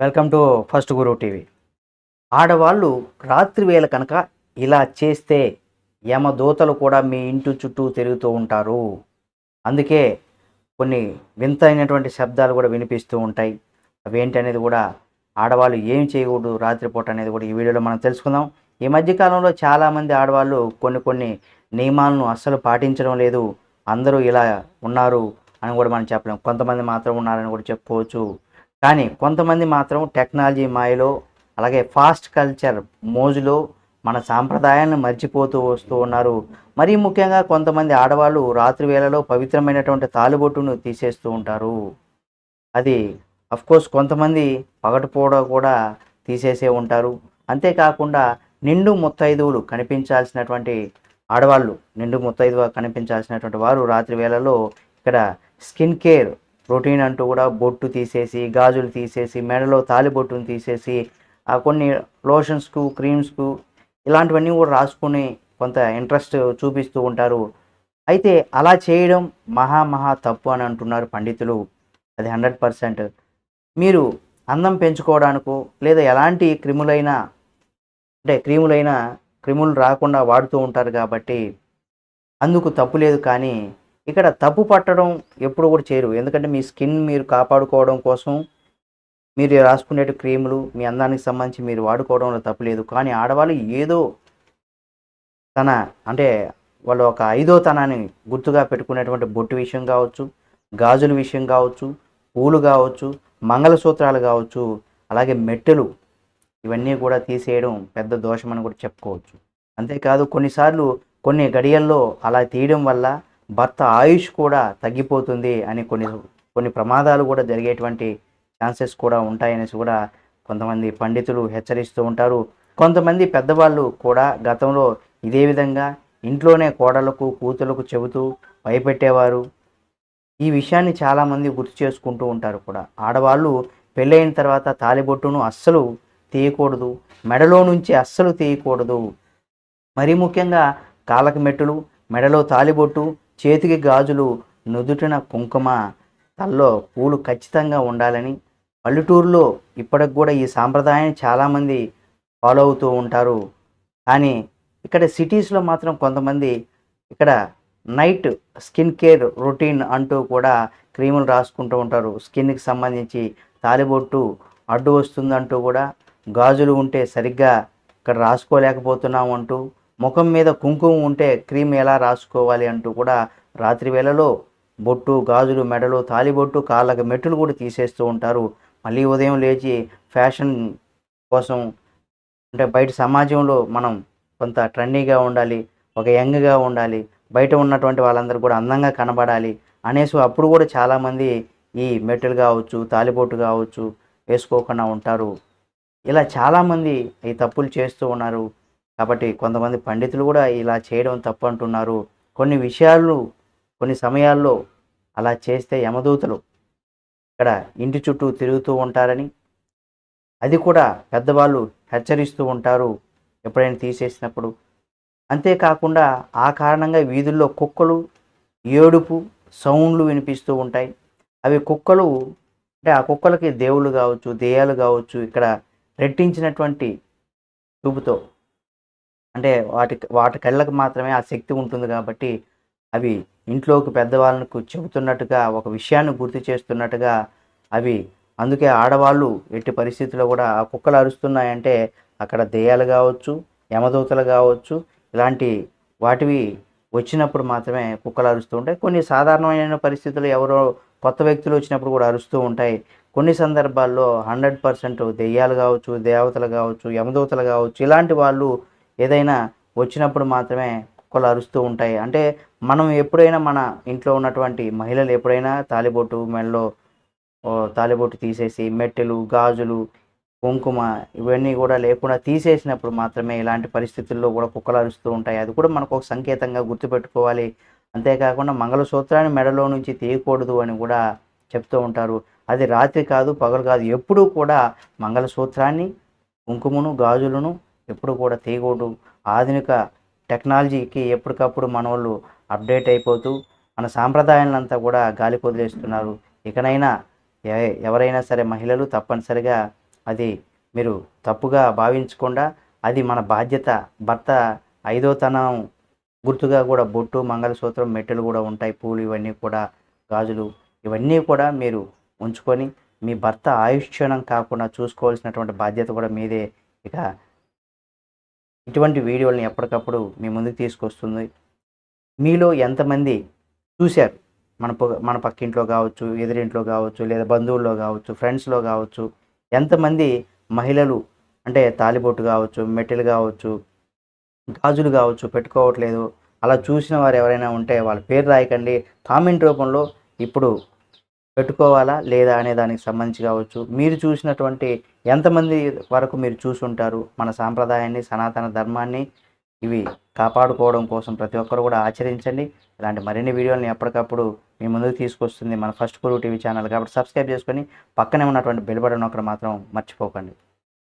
Welcome to first Guru TV. ఆడవాళ్ళు రాత్రి వేళ కనుక ఇలా చేస్తే యమదూతలు కూడా మీ ఇంటి చుట్టూ తిరుగుతూ ఉంటారు. అందుకే కొన్ని వింతైనటువంటి శబ్దాలు కూడా వినిపిస్తూ ఉంటాయి. అవేంటనేది కూడా ఆడవాళ్ళు ఏం చేయకూడదు రాత్రిపూట అనేది కూడా ఈ వీడియోలో మనం తెలుసుకుందాం. ఈ మధ్య కాలంలో చాలామంది ఆడవాళ్ళు కొన్ని నియమాలను అస్సలు పాటించడం లేదు. అందరూ ఇలా ఉన్నారు అని కూడా మనం చెప్పలేం. కొంతమంది మాత్రం ఉన్నారని కూడా చెప్పుకోవచ్చు. కానీ కొంతమంది మాత్రం టెక్నాలజీ మాయలో, అలాగే ఫాస్ట్ కల్చర్ మోజులో మన సాంప్రదాయాన్ని మర్చిపోతూ వస్తూ ఉన్నారు. మరీ ముఖ్యంగా కొంతమంది ఆడవాళ్ళు రాత్రి వేళలో పవిత్రమైనటువంటి తాళిబొట్టును తీసేస్తూ ఉంటారు. అది అఫ్కోర్స్ కొంతమంది పగటిపూట కూడా తీసేసే ఉంటారు. అంతేకాకుండా నిండు ముత్తైదువులు కనిపించాల్సినటువంటి ఆడవాళ్ళు, నిండు ముత్తైదువ కనిపించాల్సినటువంటి వారు రాత్రి వేళలో ఇక్కడ స్కిన్ కేర్ రొటీన్ అంటూ కూడా బొట్టు తీసేసి, గాజులు తీసేసి, మెడలో తాళిబొట్టును తీసేసి, కొన్ని లోషన్స్‌కు, క్రీమ్స్‌కు ఇలాంటివన్నీ కూడా రాసుకొని కొంత ఇంట్రెస్ట్ చూపిస్తూ ఉంటారు. అయితే అలా చేయడం మహా తప్పు అని అంటున్నారు పండితులు. అది 100%. మీరు అందం పెంచుకోవడానికో, లేదా ఎలాంటి క్రిములు రాకుండా వాడుతూ ఉంటారు కాబట్టి అందుకు తప్పు లేదు. కానీ ఇక్కడ తప్పు పట్టడం ఎప్పుడు కూడా చేయరు. ఎందుకంటే మీ స్కిన్ మీరు కాపాడుకోవడం కోసం మీరు రాసుకునే క్రీములు, మీ అందానికి సంబంధించి మీరు వాడుకోవడంలో తప్పు లేదు. కానీ ఆడవాళ్ళు ఏదో తన అంటే వాళ్ళు ఒక ఐదో తనాన్ని గుర్తుగా పెట్టుకునేటువంటి బొట్టు విషయం కావచ్చు, గాజుల విషయం కావచ్చు, పూలు కావచ్చు, మంగళసూత్రాలు కావచ్చు, అలాగే మెట్టెలు, ఇవన్నీ కూడా తీసేయడం పెద్ద దోషమని కూడా చెప్పుకోవచ్చు. అంతేకాదు కొన్నిసార్లు కొన్ని గడియల్లో అలా తీయడం వల్ల భర్త ఆయుష్ కూడా తగ్గిపోతుంది అని కొన్ని ప్రమాదాలు కూడా జరిగేటువంటి ఛాన్సెస్ కూడా ఉంటాయనేసి కూడా కొంతమంది పండితులు హెచ్చరిస్తూ ఉంటారు. కొంతమంది పెద్దవాళ్ళు కూడా గతంలో ఇదే విధంగా ఇంట్లోనే కోడలకు, కూతులకు చెబుతూ భయపెట్టేవారు. ఈ విషయాన్ని చాలామంది గుర్తు చేసుకుంటూ ఉంటారు కూడా. ఆడవాళ్ళు పెళ్ళైన తర్వాత తాళిబొట్టును అస్సలు తీయకూడదు, మెడలో నుంచి అస్సలు తీయకూడదు. మరీ ముఖ్యంగా కాళ్ళకి మెట్టులు, మెడలో తాళిబొట్టు, చేతికి గాజులు, నుదుటిన కుంకుమ, తలలో పూలు ఖచ్చితంగా ఉండాలని పల్లెటూరులో ఇప్పటికి కూడా ఈ సాంప్రదాయాన్ని చాలామంది ఫాలో అవుతూ ఉంటారు. కానీ ఇక్కడ సిటీస్లో మాత్రం కొంతమంది ఇక్కడ నైట్ స్కిన్ కేర్ రొటీన్ అంటూ కూడా క్రీములు రాసుకుంటూ ఉంటారు. స్కిన్కి సంబంధించి తాళిబొట్టు అడ్డు వస్తుందంటూ కూడా, గాజులు ఉంటే సరిగ్గా ఇక్కడ రాసుకోలేకపోతున్నాం అంటూ, ముఖం మీద కుంకుమ ఉంటే క్రీమ్ ఎలా రాసుకోవాలి అంటూ కూడా రాత్రి వేళలో బొట్టు, గాజులు, మెడలో తాళిబొట్టు, కాళ్ళకి మెట్టులు కూడా తీసేస్తూ ఉంటారు. మళ్ళీ ఉదయం లేచి ఫ్యాషన్ కోసం, అంటే బయట సమాజంలో మనం కొంత ట్రెండీగా ఉండాలి, ఒక యంగ్‌గా ఉండాలి, బయట ఉన్నటువంటి వాళ్ళందరూ కూడా అందంగా కనబడాలి అనేసి అప్పుడు కూడా చాలామంది ఈ మెట్టెలు కావచ్చు, తాళిబొట్టు కావచ్చు వేసుకోకుండా ఉంటారు. ఇలా చాలామంది ఈ తప్పులు చేస్తూ ఉన్నారు. కాబట్టి కొంతమంది పండితులు కూడా ఇలా చేయడం తప్పు అంటున్నారు. కొన్ని విషయాలు, కొన్ని సమయాల్లో అలా చేస్తే యమదూతలు ఇక్కడ ఇంటి చుట్టూ తిరుగుతూ ఉంటారని, అది కూడా పెద్దవాళ్ళు హెచ్చరిస్తూ ఉంటారు ఎప్పుడైనా తీసేసినప్పుడు. అంతేకాకుండా ఆ కారణంగా వీధుల్లో కుక్కలు ఏడుపు సౌండ్లు వినిపిస్తూ ఉంటాయి. అవి కుక్కలు, అంటే ఆ కుక్కలకి దేవుళ్ళు కావచ్చు, దెయ్యాలు కావచ్చు ఇక్కడ రెట్టించినటువంటి చూపుతో, అంటే వాటి కళ్ళకి మాత్రమే ఆ శక్తి ఉంటుంది కాబట్టి అవి ఇంట్లోకి పెద్దవాళ్ళకు చెబుతున్నట్టుగా, ఒక విషయాన్ని గుర్తు చేస్తున్నట్టుగా అవి, అందుకే ఆడవాళ్ళు ఎట్టి పరిస్థితుల్లో కూడా ఆ కుక్కలు అరుస్తున్నాయంటే అక్కడ దెయ్యాలు కావచ్చు, యమదూతలు కావచ్చు, ఇలాంటి వాటివి వచ్చినప్పుడు మాత్రమే కుక్కలు అరుస్తూ ఉంటాయి. కొన్ని సాధారణమైన పరిస్థితులు ఎవరో కొత్త వ్యక్తులు వచ్చినప్పుడు కూడా అరుస్తూ ఉంటాయి. కొన్ని సందర్భాల్లో 100% దెయ్యాలు కావచ్చు, దేవతలు కావచ్చు, యమదూతలు కావచ్చు, ఇలాంటి వాళ్ళు ఏదైనా వచ్చినప్పుడు మాత్రమే కుక్కలు అరుస్తూ ఉంటాయి. అంటే మనం ఎప్పుడైనా మన ఇంట్లో ఉన్నటువంటి మహిళలు ఎప్పుడైనా తాళిబొట్టు మెడలో తాళిబొట్టు తీసేసి మెట్టెలు, గాజులు, కుంకుమ ఇవన్నీ కూడా లేకుండా తీసేసినప్పుడు మాత్రమే ఇలాంటి పరిస్థితుల్లో కూడా కుక్కలు అరుస్తూ ఉంటాయి. అది కూడా మనకు ఒక సంకేతంగా గుర్తుపెట్టుకోవాలి. అంతేకాకుండా మంగళసూత్రాన్ని మెడలో నుంచి తీయకూడదు అని కూడా చెప్తూ ఉంటారు. అది రాత్రి కాదు, పగలు కాదు, ఎప్పుడూ కూడా మంగళసూత్రాన్ని, కుంకుమను, గాజులను ఎప్పుడు కూడా తీయకూడదు. ఆధునిక టెక్నాలజీకి ఎప్పటికప్పుడు మనోళ్ళు అప్డేట్ అయిపోతూ మన సాంప్రదాయాలంతా కూడా గాలికి వదిలేస్తున్నారు. ఇకనైనా ఎవరైనా సరే మహిళలు తప్పనిసరిగా అది మీరు తప్పుగా భావించకుండా అది మన బాధ్యత. భర్త ఐదో తనం గుర్తుగా కూడా బొట్టు, మంగళసూత్రం, మెట్టెలు కూడా ఉంటాయి. పూలు ఇవన్నీ కూడా, గాజులు ఇవన్నీ కూడా మీరు ఉంచుకొని మీ భర్త ఆయుష్క్షీణం కాకుండా చూసుకోవాల్సినటువంటి బాధ్యత కూడా మీదే. ఇక ఇటువంటి వీడియోలని ఎప్పటికప్పుడు మీ ముందుకు తీసుకొస్తుంది. మీలో ఎంతమంది చూశారు? మన పక్కింట్లో కావచ్చు, ఎదురింట్లో కావచ్చు, లేదా బంధువుల్లో కావచ్చు, ఫ్రెండ్స్‌లో కావచ్చు, ఎంతమంది మహిళలు అంటే తాళిబొట్టు కావచ్చు, మెట్టెలు కావచ్చు, గాజులు కావచ్చు పెట్టుకోవట్లేదు. అలా చూసిన వారు ఎవరైనా ఉంటే వాళ్ళ పేరు రాయకండి. కామెంట్ రూపంలో ఇప్పుడు పెట్టుకోవాలా? లేదా? అనే దానికి సంబంధించి కావచ్చు. మీరు చూసినటువంటి ఎంతమంది వరకు మీరు చూసుంటారు? మన సాంప్రదాయాన్ని, సనాతన ధర్మాన్ని ఇవి కాపాడుకోవడం కోసం ప్రతి ఒక్కరు కూడా ఆచరించండి. ఇలాంటి మరిన్ని వీడియోలని ఎప్పటికప్పుడు మీ ముందుకు తీసుకొస్తుంది మన ఫస్ట్ గురువు టీవీ ఛానల్. కాబట్టి సబ్స్క్రైబ్ చేసుకొని పక్కనే ఉన్నటువంటి బెల్ బటన్ నొక్కడం మాత్రం మర్చిపోకండి.